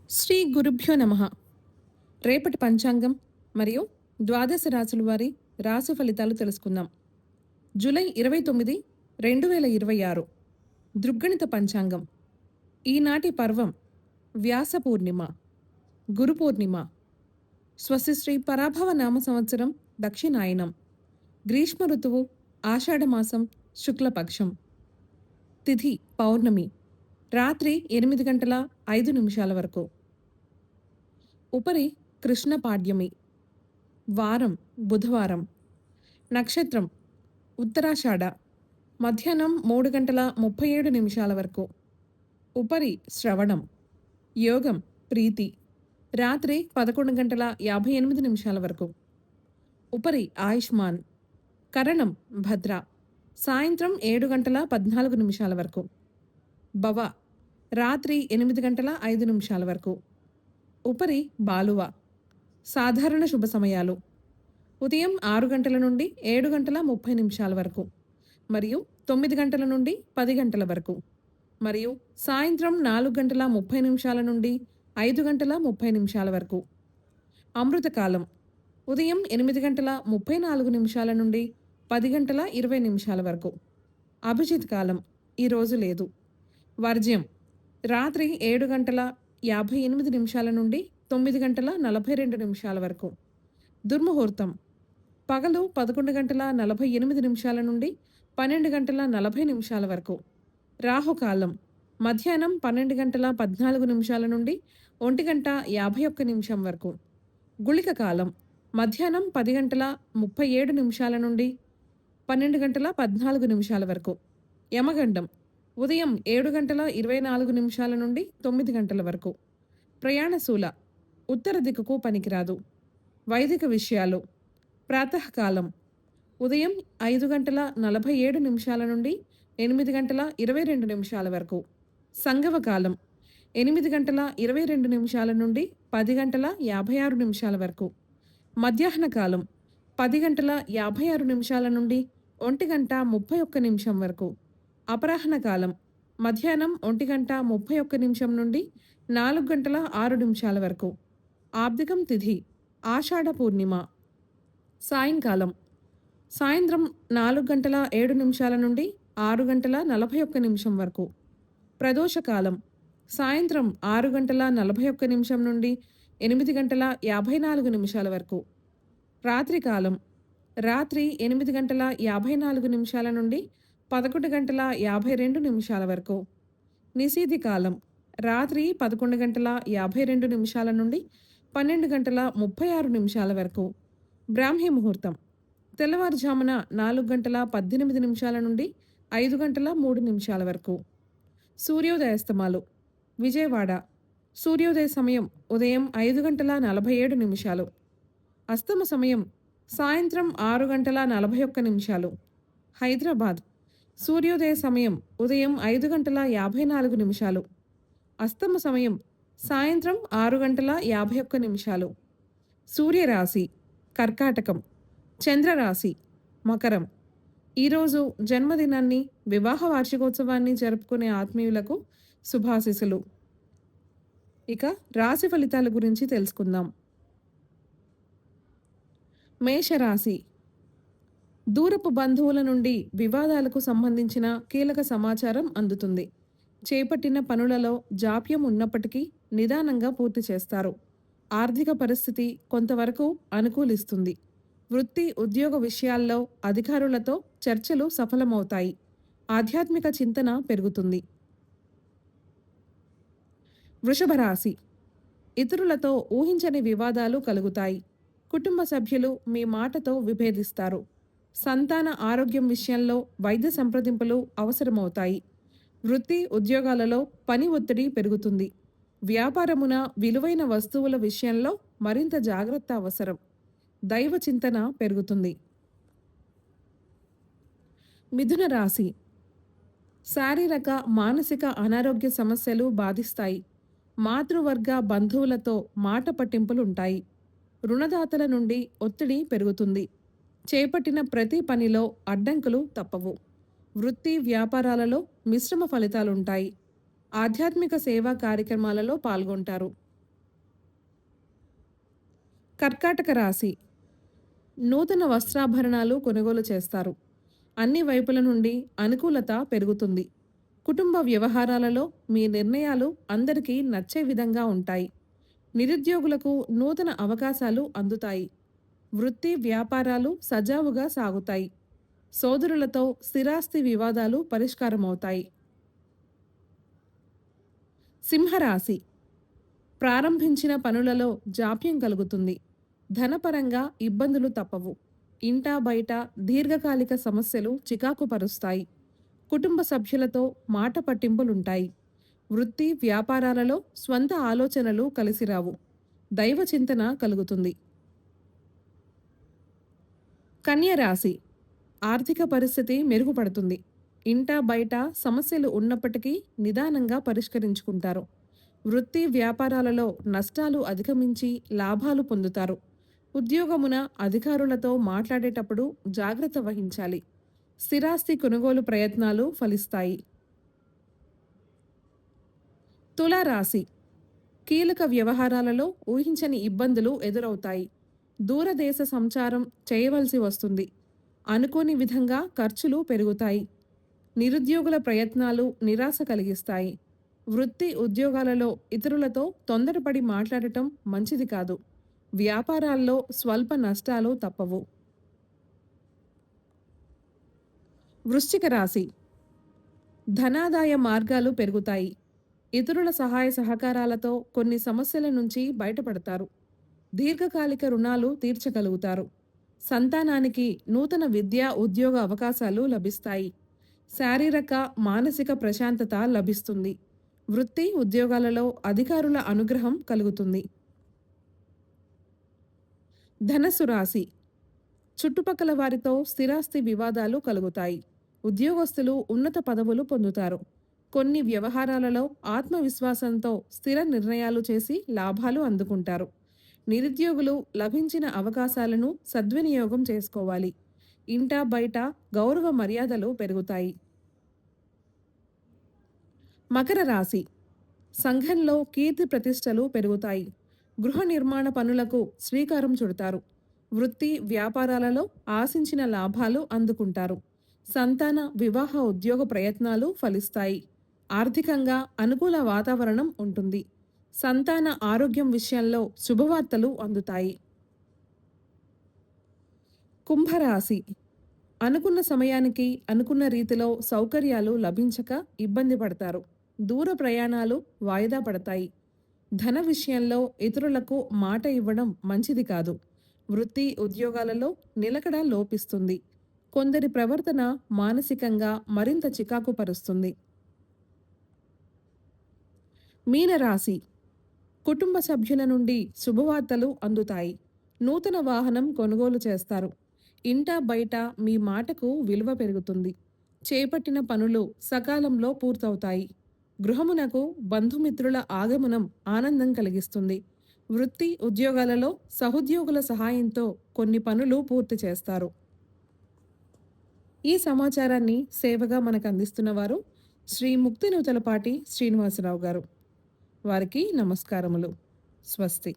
శ్రీ గురుభ్యో నమః. రేపటి పంచాంగం మరియు ద్వాదశ రాశుల వారి రాశి ఫలితాలు తెలుసుకుందాం. జూలై 29, 2026 దృగ్గణిత పంచాంగం. ఈనాటి పర్వం వ్యాస పూర్ణిమ, గురు పూర్ణిమ. స్వస్తి శ్రీ పరాభవ నామ సంవత్సరం దక్షిణాయనం, గ్రీష్మ ఋతువు, ఆషాఢమాసం, శుక్లపక్షం. తిథి పౌర్ణమి, రాత్రి 8 గంటల 5 నిమిషాల వరకు. ఉపరి కృష్ణ పాడ్యమి. వారం బుధవారం. నక్షత్రం ఉత్తరాషాఢ, మధ్యాహ్నం 3 గంటల 37 నిమిషాల వరకు. ఉపరి శ్రవణం. యోగం ప్రీతి, రాత్రి 11 గంటల 58 నిమిషాల వరకు. ఉపరి ఆయుష్మాన్. కరణం భద్ర, సాయంత్రం 7 గంటల 14 నిమిషాల వరకు. భవ, రాత్రి 8 గంటల 5 నిమిషాల వరకు. ఉపరి బాలువ. సాధారణ శుభ సమయాలు ఉదయం 6 గంటల నుండి 7 గంటల 30 నిమిషాల వరకు, మరియు 9 గంటల నుండి 10 గంటల వరకు, మరియు సాయంత్రం 4 గంటల 30 నిమిషాల నుండి 5 గంటల 30 నిమిషాల వరకు. అమృతకాలం ఉదయం 8 గంటల 34 నిమిషాల నుండి 10 గంటల 20 నిమిషాల వరకు. అభిజిత్ కాలం ఈరోజు లేదు. వర్జ్యం రాత్రి 7 గంటల 58 నిమిషాల నుండి 9 గంటల 42 నిమిషాల వరకు. దుర్ముహూర్తం పగలు 11 గంటల 48 నిమిషాల నుండి 12 గంటల 40 నిమిషాల వరకు. రాహుకాలం మధ్యాహ్నం 12 గంటల 14 నిమిషాల నుండి 1 గంట 51 నిమిషం వరకు. గుళిక కాలం మధ్యాహ్నం 10 గంటల 37 నిమిషాల నుండి 12 గంటల 14 నిమిషాల వరకు. యమగండం ఉదయం 7 గంటల 24 నిమిషాల నుండి 9 గంటల వరకు. ప్రయాణశూల ఉత్తర దిక్కుకు పనికిరాదు. వైదిక విషయాలు ప్రాతకాలం ఉదయం 5 గంటల 47 నిమిషాల నుండి 8 గంటల 22 నిమిషాల వరకు. సంగమకాలం 8 గంటల 22 నిమిషాల నుండి 10 గంటల 56 నిమిషాల వరకు. మధ్యాహ్న కాలం 10 గంటల 56 నిమిషాల నుండి 1 గంట 31 నిమిషం వరకు. అపరాహ్న కాలం మధ్యాహ్నం 1 గంట 31 నిమిషం నుండి 4 గంటల 6 నిమిషాల వరకు. ఆబ్దికం తిథి ఆషాఢ పూర్ణిమ. సాయంకాలం సాయంత్రం 4 గంటల 7 నిమిషాల నుండి 6 గంటల 41 నిమిషం వరకు. ప్రదోషకాలం సాయంత్రం 6 గంటల 41 నిమిషం నుండి 8 గంటల 54 నిమిషాల వరకు. రాత్రికాలం రాత్రి 8 గంటల 54 నిమిషాల నుండి 11 గంటల 52 నిమిషాల వరకు. నిశీధి కాలం రాత్రి 11 గంటల 52 నిమిషాల నుండి 12 గంటల 36 నిమిషాల వరకు. బ్రాహ్మీ ముహూర్తం తెల్లవారుజామున 4 గంటల 18 నిమిషాల నుండి 5 గంటల 3 నిమిషాల వరకు. సూర్యోదయాస్తమాలు విజయవాడ సూర్యోదయ సమయం ఉదయం 5 గంటల 47 నిమిషాలు. అస్తమ సమయం సాయంత్రం 6 గంటల 41 నిమిషాలు. హైదరాబాద్ సూర్యోదయ సమయం ఉదయం 5 గంటల 54 నిమిషాలు. అస్తమ సమయం సాయంత్రం 6 గంటల 51 నిమిషాలు. సూర్యరాశి కర్కాటకం, చంద్రరాశి మకరం. ఈరోజు జన్మదినాన్ని, వివాహ వార్షికోత్సవాన్ని జరుపుకునే ఆత్మీయులకు శుభాశీస్సులు. ఇక రాశి ఫలితాల గురించి తెలుసుకుందాం. మేషరాశి దూరపు బంధువుల నుండి వివాదాలకు సంబంధించిన కీలక సమాచారం అందుతుంది. చేపట్టిన పనులలో జాప్యం ఉన్నప్పటికీ నిదానంగా పూర్తి చేస్తారు. ఆర్థిక పరిస్థితి కొంతవరకు అనుకూలిస్తుంది. వృత్తి ఉద్యోగ విషయాల్లో అధికారులతో చర్చలు సఫలమవుతాయి. ఆధ్యాత్మిక చింతన పెరుగుతుంది. వృషభ రాశి ఇతరులతో ఊహించని వివాదాలు కలుగుతాయి. కుటుంబ సభ్యులు మీ మాటతో విభేదిస్తారు. సంతాన ఆరోగ్యం విషయంలో వైద్య సంప్రదింపులు అవసరమవుతాయి. వృత్తి ఉద్యోగాలలో పని ఒత్తిడి పెరుగుతుంది. వ్యాపారమున విలువైన వస్తువుల విషయంలో మరింత జాగ్రత్త అవసరం. దైవ చింతన పెరుగుతుంది. మిథున రాశి శారీరక మానసిక అనారోగ్య సమస్యలు బాధిస్తాయి. మాతృవర్గ బంధువులతో మాట పట్టింపులుంటాయి. రుణదాతల నుండి ఒత్తిడి పెరుగుతుంది. చేపట్టిన ప్రతి పనిలో అడ్డంకులు తప్పవు. వృత్తి వ్యాపారాలలో మిశ్రమ ఫలితాలుంటాయి. ఆధ్యాత్మిక సేవా కార్యక్రమాలలో పాల్గొంటారు. కర్కాటక రాశి. నూతన వస్త్రాభరణాలు కొనుగోలు చేస్తారు. అన్ని వైపుల నుండి అనుకూలత పెరుగుతుంది. కుటుంబ వ్యవహారాలలో మీ నిర్ణయాలు అందరికీ నచ్చే విధంగా ఉంటాయి. నిరుద్యోగులకు నూతన అవకాశాలు అందుతాయి. వృత్తి వ్యాపారాలు సజావుగా సాగుతాయి. సోదరులతో స్థిరాస్తి వివాదాలు పరిష్కారమవుతాయి. సింహరాశి. ప్రారంభించిన పనులలో జాప్యం కలుగుతుంది. ధనపరంగా ఇబ్బందులు తప్పవు. ఇంటా బయట దీర్ఘకాలిక సమస్యలు చికాకు పరుస్తాయి. కుటుంబ సభ్యులతో మాట పట్టింపులుంటాయి. వృత్తి వ్యాపారాలలో స్వంత ఆలోచనలు కలిసిరావు. దైవ చింతన కలుగుతుంది. కన్య రాశి. ఆర్థిక పరిస్థితి మెరుగుపడుతుంది. ఇంటా బయట సమస్యలు ఉన్నప్పటికీ నిదానంగా పరిష్కరించుకుంటారు. వృత్తి వ్యాపారాలలో నష్టాలు అధిగమించి లాభాలు పొందుతారు. ఉద్యోగమున అధికారులతో మాట్లాడేటప్పుడు జాగ్రత్త వహించాలి. స్థిరాస్తి కొనుగోలు ప్రయత్నాలు ఫలిస్తాయి. తులారాశి. కీలక వ్యవహారాలలో ఊహించని ఇబ్బందులు ఎదురవుతాయి. దూరదేశ సంచారం చేయవలసి వస్తుంది. అనుకోని విధంగా ఖర్చులు పెరుగుతాయి. నిరుద్యోగుల ప్రయత్నాలు నిరాశ కలిగిస్తాయి. వృత్తి ఉద్యోగాలలో ఇతరులతో తొందరపడి మాట్లాడటం మంచిది కాదు. వ్యాపారాల్లో స్వల్ప నష్టాలు తప్పవు. వృశ్చిక రాశి. ధనాదాయ మార్గాలు పెరుగుతాయి. ఇతరుల సహాయ సహకారాలతో కొన్ని సమస్యల నుంచి బయటపడతారు. దీర్ఘకాలిక రుణాలు తీర్చగలుగుతారు. సంతానానికి నూతన విద్యా ఉద్యోగ అవకాశాలు లభిస్తాయి. శారీరక మానసిక ప్రశాంతత లభిస్తుంది. వృత్తి ఉద్యోగాలలో అధికారుల అనుగ్రహం కలుగుతుంది. ధనస్సు రాశి. చుట్టుపక్కల వారితో స్థిరాస్తి వివాదాలు కలుగుతాయి. ఉద్యోగస్తులు ఉన్నత పదవులు పొందుతారు. కొన్ని వ్యవహారాలలో ఆత్మవిశ్వాసంతో స్థిర నిర్ణయాలు చేసి లాభాలు అందుకుంటారు. నిరుద్యోగులు లభించిన అవకాశాలను సద్వినియోగం చేసుకోవాలి. ఇంటా బయట గౌరవ మర్యాదలు పెరుగుతాయి. మకర రాశి. సంఘంలో కీర్తి ప్రతిష్టలు పెరుగుతాయి. గృహ నిర్మాణ పనులకు శ్రీకారం చుడతారు. వృత్తి వ్యాపారాలలో ఆశించిన లాభాలు అందుకుంటారు. సంతాన వివాహ ఉద్యోగ ప్రయత్నాలు ఫలిస్తాయి. ఆర్థికంగా అనుకూల వాతావరణం ఉంటుంది. సంతాన ఆరోగ్యం విషయంలో శుభవార్తలు అందుతాయి. కుంభరాశి. అనుకున్న సమయానికి అనుకున్న రీతిలో సౌకర్యాలు లభించక ఇబ్బంది పడతారు. దూర ప్రయాణాలు వాయిదా పడతాయి. ధన విషయంలో ఇతరులకు మాట ఇవ్వడం మంచిది కాదు. వృత్తి ఉద్యోగాలలో నిలకడ లోపిస్తుంది. కొందరి ప్రవర్తన మానసికంగా మరింత చికాకు పరుస్తుంది. మీనరాశి. కుటుంబ సభ్యుల నుండి శుభవార్తలు అందుతాయి. నూతన వాహనం కొనుగోలు చేస్తారు. ఇంటా బయట మీ మాటకు విలువ పెరుగుతుంది. చేపట్టిన పనులు సకాలంలో పూర్తవుతాయి. గృహమునకు బంధుమిత్రుల ఆగమనం ఆనందం కలిగిస్తుంది. వృత్తి ఉద్యోగాలలో సహోద్యోగుల సహాయంతో కొన్ని పనులు పూర్తి చేస్తారు. ఈ సమాచారాన్ని సేవగా మనకు అందిస్తున్న వారు శ్రీ ముక్తినూతలపాటి శ్రీనివాసరావు గారు. వారికి నమస్కారములు. స్వస్తి.